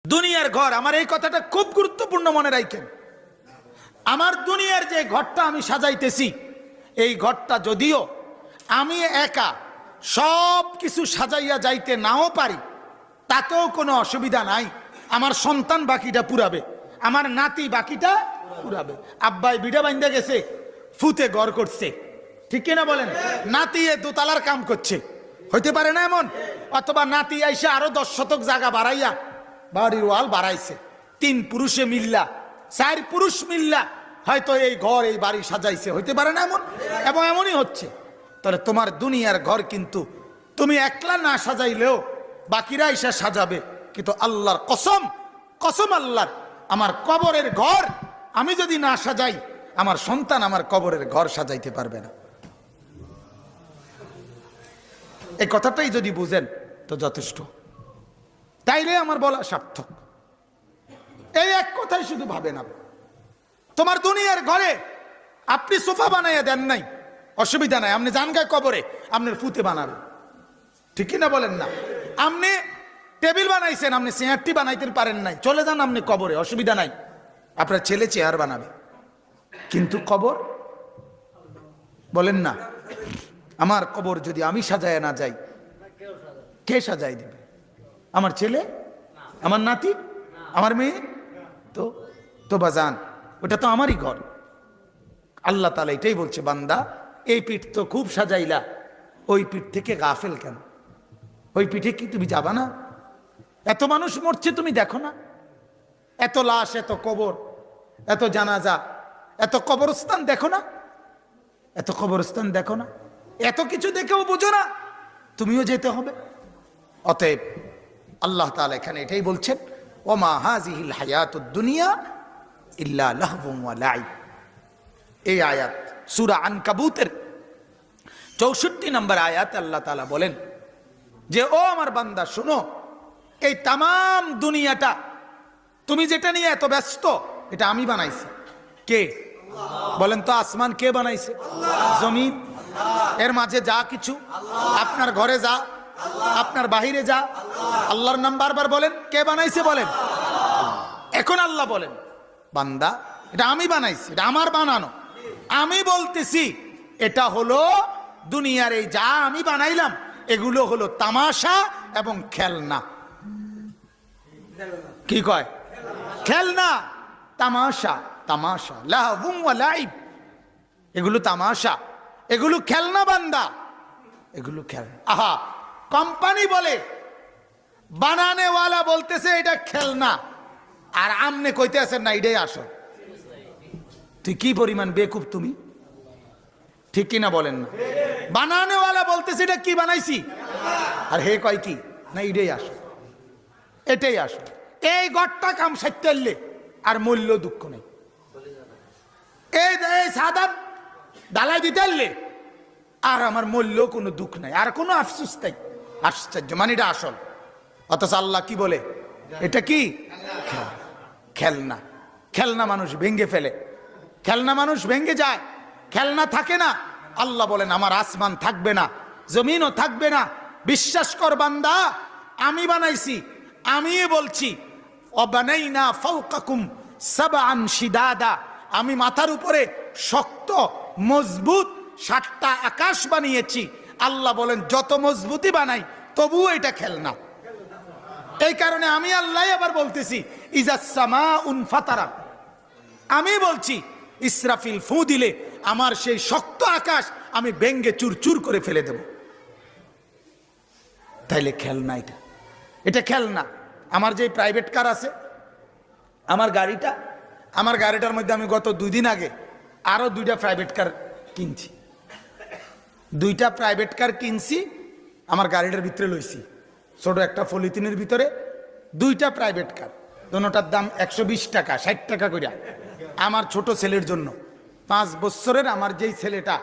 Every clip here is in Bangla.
দুনিয়ার ঘর, আমার এই কথাটা খুব গুরুত্বপূর্ণ মনে রাখেন। আমার দুনিয়ার যে ঘরটা আমি সাজাইতেছি, এই ঘরটা যদিও আমি একা সব কিছু সাজাইয়া যাইতে নাও পারি, তাতেও কোনো অসুবিধা নাই। আমার সন্তান বাকিটা পুরাবে, আমার নাতি বাকিটা পুরাবে। আব্বাই বিড়া বাইন্দা গেছে, ফুতে ঘর করছে, ঠিক কিনা বলেন? নাতি এ দোতলার কাম করছে, হইতে পারে না এমন? অথবা নাতি আইসে আরো 10 শতক জায়গা বাড়াইয়া বাড়ির ওয়াল বাড়াইছে, 3 পুরুষে মিল্লা 4 পুরুষ মিল্লা হয়তো এই ঘর এই বাড়ি সাজাইছে, হইতে পারে না এমন? এবং এমনই হচ্ছে। তাহলে তোমার দুনিয়ার ঘর কিন্তু তুমি একলা না সাজাইলেও বাকিরা এসে সাজাবে। কিন্তু আল্লাহর কসম, কসম আল্লাহর, আমার কবরের ঘর আমি যদি না সাজাই, আমার সন্তান আমার কবরের ঘর সাজাইতে পারবে না। এই কথাটাই যদি বুঝেন তো যথেষ্ট, তাইলে আমার বলা সার্থক। এই এক কথাই শুধু ভাবেন, তোমার দুনিয়ার ঘরে আপনি সোফা বানাইয়া দেন নাই, অসুবিধা নাই, আপনি জান গায়ে কবরে আপনার ফুতে বানাবেন, ঠিক কিনা বলেন না? আপনি টেবিল বানাইছেন, আপনি চেয়ারটি বানাইতে পারেন নাই, চলে যান আপনি কবরে, অসুবিধা নাই, আপনার ছেলে চেয়ার বানাবে। কিন্তু কবর বলেন না, আমার কবর যদি আমি সাজায় না যাই, কে সাজাই দেবে? আমার ছেলে, আমার নাতি, আমার মেয়ে? তো বাজান, ওটা তো আমারই ঘর। আল্লাহ তাআলা এটাই বলছে, বান্দা এই পিঠ তো খুব সাজাইলা, ওই পিঠ থেকে গাফেল কেন? ওই পিঠে কি তুমি যাবা না? এত মানুষ মরছে তুমি দেখো না? এত লাশ, এত কবর, এত জানাজা, এত কবরস্থান দেখো না? এত কবরস্থান দেখো না? এত কিছু দেখেও বুঝো না তুমিও যেতে হবে? অতএব আল্লাহ তাআলা এখানে এটাই বলছেন, ওমা হাযিহিল হায়াতুদ দুনিয়া ইল্লা লাহবুন ওয়া লাইব। এই আয়াত সূরা আনকাবুতের 64 নম্বর আয়াতে আল্লাহ তাআলা বলেন যে, ও আমার বান্দা শোনো, এই তামাম দুনিয়াটা তুমি যেটা নিয়ে এত ব্যস্ত, এটা আমি বানাইছি। কে বলেন তো? আসমান কে বানাইছে? জমিন, এর মাঝে যা কিছু, আপনার ঘরে যা, আপনার বাহিরে যা, আল্লাহর নাম বারবার বলেন। কে বানাইছে বলেন? এখন আল্লাহ বলেন, বান্দা এটা আমি বানাইছি, এটা আমার বানানো। আমি বলতেছি এটা হলো দুনিয়ার এই যা আমি বানাইলাম, এগুলো হলো তামাশা এবং খেলনা। কি কয়? খেলনা, তামাশা, তামাশা, লাহবুন ওয়া লাইব, এগুলো তামাশা, এগুলো খেলনা বান্দা, এগুলো খেলনা। আহা, কোম্পানি বলে, বানানেওয়ালা বলতেছে এটা খেলনা, আর আমনে কইতে আছেন না এটাই আসল। তুই কি পরিমাণ বেকুব তুমি, ঠিক কিনা বলেন না? বানানেওয়ালা বলতেছে এটা কি বানাইছি, আর হে কয় কি না এটাই আসল, এটাই আসল। এই গড়টা কাম সাইতেললে আর মূল্য দুঃখ নেই। এই সাদা ডালাই দিতে আর আমার মূল্য কোনো দুঃখ নাই, আর কোনো আফসোস নাই। আশ্চর্য, মানে এটা আসল। অথচ আল্লাহ কি বলে? এটা কি খেলনা। খেলনা মানুষ ভেঙ্গে ফেলে, খেলনা মানুষ ভেঙ্গে যায়, খেলনা থাকে না। আল্লাহ বলেন আমার আসমান থাকবে না, জমিনও থাকবে না। বিশ্বাস কর বান্দা, আমি বানাইছি, আমি বলছি, অবানাইনা ফাওকাকুম সাবআন শিদাদা, আমি মাথার উপরে শক্ত মজবুত 7টা আকাশ বানিয়েছি। আল্লাহ বলেন যত মজবুতি বানাই তবুও এটা খেলনা। এই কারণে আমি আল্লাহ আবার বলতেছি, ইজাস সামাউন ফাতারাত, আমি বলছি ইসরাফিল ফু দিলে আমার সেই শক্ত আকাশ আমি ভেঙ্গে চুরচুর করে ফেলে দেব। তাইলে খেলনা এটা, এটা খেলনা। আমার যে প্রাইভেট কার আছে, আমার গাড়িটার মধ্যে আমি গত 2 দিন আগে আরো 2টা প্রাইভেট কার কিনছি। 2টা প্রাইভেট কার কিনছি, আমার গাড়িটার ভিতরে লইছি। ছোট একটা পলিথিনের ভিতরে 2টা প্রাইভেট কার, দোনোটার দাম 120 টাকা, 60 টাকা করে। আমার ছোট ছেলের জন্য, 5 বছরের আমার যেই ছেলেটা,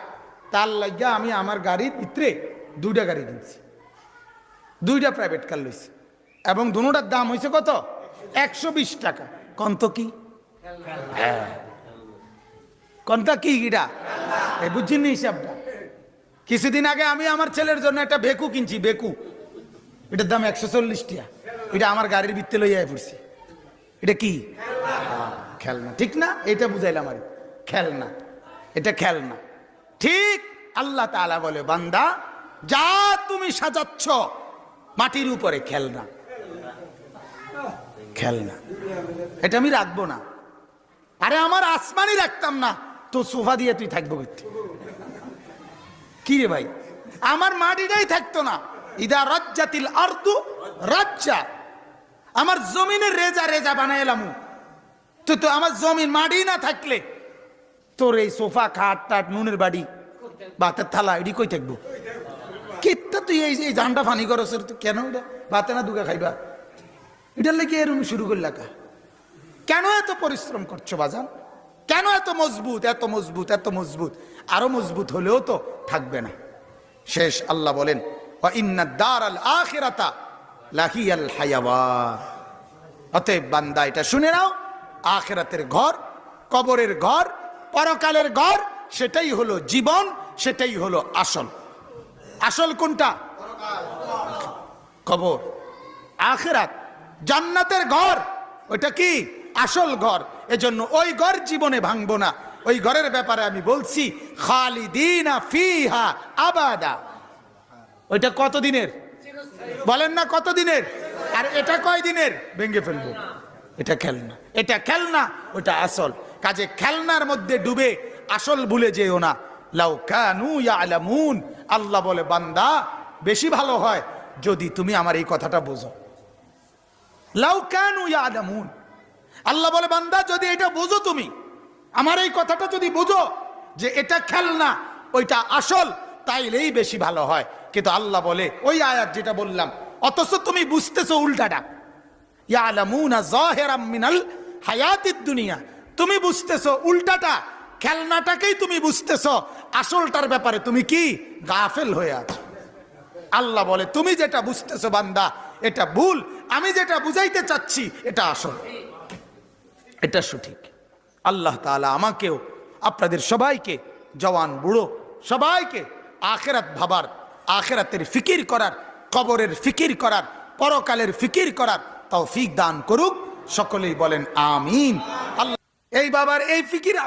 তার লাগিয়া আমি আমার গাড়ির ভিতরে 2টা গাড়ি কিনছি, 2টা প্রাইভেট কার লইছি, এবং দোনোটার দাম হয়েছে কত? 120 টাকা। কন্ত কি? হ্যাঁ, কোনটা কি এটা বুঝিনি হিসাবটা। কিছুদিন আগে আমি আমার ছেলের জন্য একটা বেকু কিনছি, বেকু, এটার দাম 140 টাকা। এটা আমার গাড়ির ভিতরে লইয়া পড়ছি। এটা কি? খেলনা, ঠিক না? এটা বুঝাইলাম আর খেলনা, এটা খেলনা। ঠিক আল্লাহ তাআলা বলে, বান্দা যা তুমি সাজাচ্ছ মাটির উপরে খেলনা, খেলনা, এটা আমি রাখবো না। আরে আমার আসমানই রাখতাম না তো সোফা দিয়ে তুই থাকবো কি রে ভাই? আমার মাটিটাই থাকতো না, ইদা রাজ্জাতিল আরদু রাজ্জা, আমার জমিনের রেজা রেজা বানাইলাম। তো আমার জমিন মাটি না থাকলে তোর এই সোফা খাট টাট নুনের বাড়ি ভাতের থালা এটি কই থাকবো? কিত্তা তুই এই জানটা ফানি করছ তুই কেন? এটা ভাতে না দুগা খাইবা, এটার লেগে এরকম শুরু করলা কা? কেন এত পরিশ্রম করছো বাজান? কেন এত মজবুত, এত মজবুত, এত মজবুত? আরো মজবুত হলেও তো থাকবে না। শেষ আল্লাহ বলেন, ওয়া ইন্না দারাল আখিরাতা লাহিয়াল হায়াওয়ান। অতএব বান্দা এটা শুনে নাও, আখিরাতের ঘর, কবরের ঘর, পরকালের ঘর, সেটাই হলো জীবন, সেটাই হলো আসল। আসল কোনটা? কবর। আখিরাত জান্নাতের ঘর, ওইটা কি? আসল ঘর। এজন্য ওই ঘর জীবনে ভাঙবো না। ওই ঘরের ব্যাপারে আমি বলছি, খালিদিনা ফিহা আবাদা। ওইটা কতদিনের বলেন না? কতদিনের? আর এটা কয় দিনের? ভেঙে ফেলবো। এটা খেলনা, এটা খেলনা, ওটা আসল। কাজে খেলনার মধ্যে ডুবে আসল ভুলে যেও না। লাউ কানু ইয়ালামুন, আল্লাহ বলে বান্দা বেশি ভালো হয় যদি তুমি আমার এই কথাটা বোঝো। লাউ কানু ইয়ালামুন, আল্লাহ বলে বান্দা যদি এটা বোঝো, তুমি আমার এই কথাটা যদি বোঝো যে এটা খেলনা ওইটা আসল, তাইলেই বেশি ভালো হয়। কিন্তু আল্লাহ বলে ওই আয়াত যেটা বললাম, অথচ তুমি বুঝতেছো উল্টাটা। ইয়ালামুনা যাহিরাম মিনাল হায়াতিদ দুনিয়া, তুমি বুঝতেছো উল্টাটা। খেলনাটাকেই তুমি বুঝতেছো, আসলটার ব্যাপারে তুমি কি গাফেল হয়ে আছো। আল্লাহ বলে তুমি যেটা বুঝতেছো বান্দা এটা ভুল, আমি যেটা বুঝাইতে চাচ্ছি এটা আসল, এটা সঠিক। আল্লাহ তাআলা আমাকেও আপনাদের সবাইকে, জওয়ান বুড়ো সবাইকে আখিরাত ভাবার, আখিরাতের ফিকির করার, কবরের ফিকির করার, পরকালের ফিকির করার তৌফিক দান করুক। সকলেই বলেন আমিন। আল্লাহ এই বাবার এই ফিকির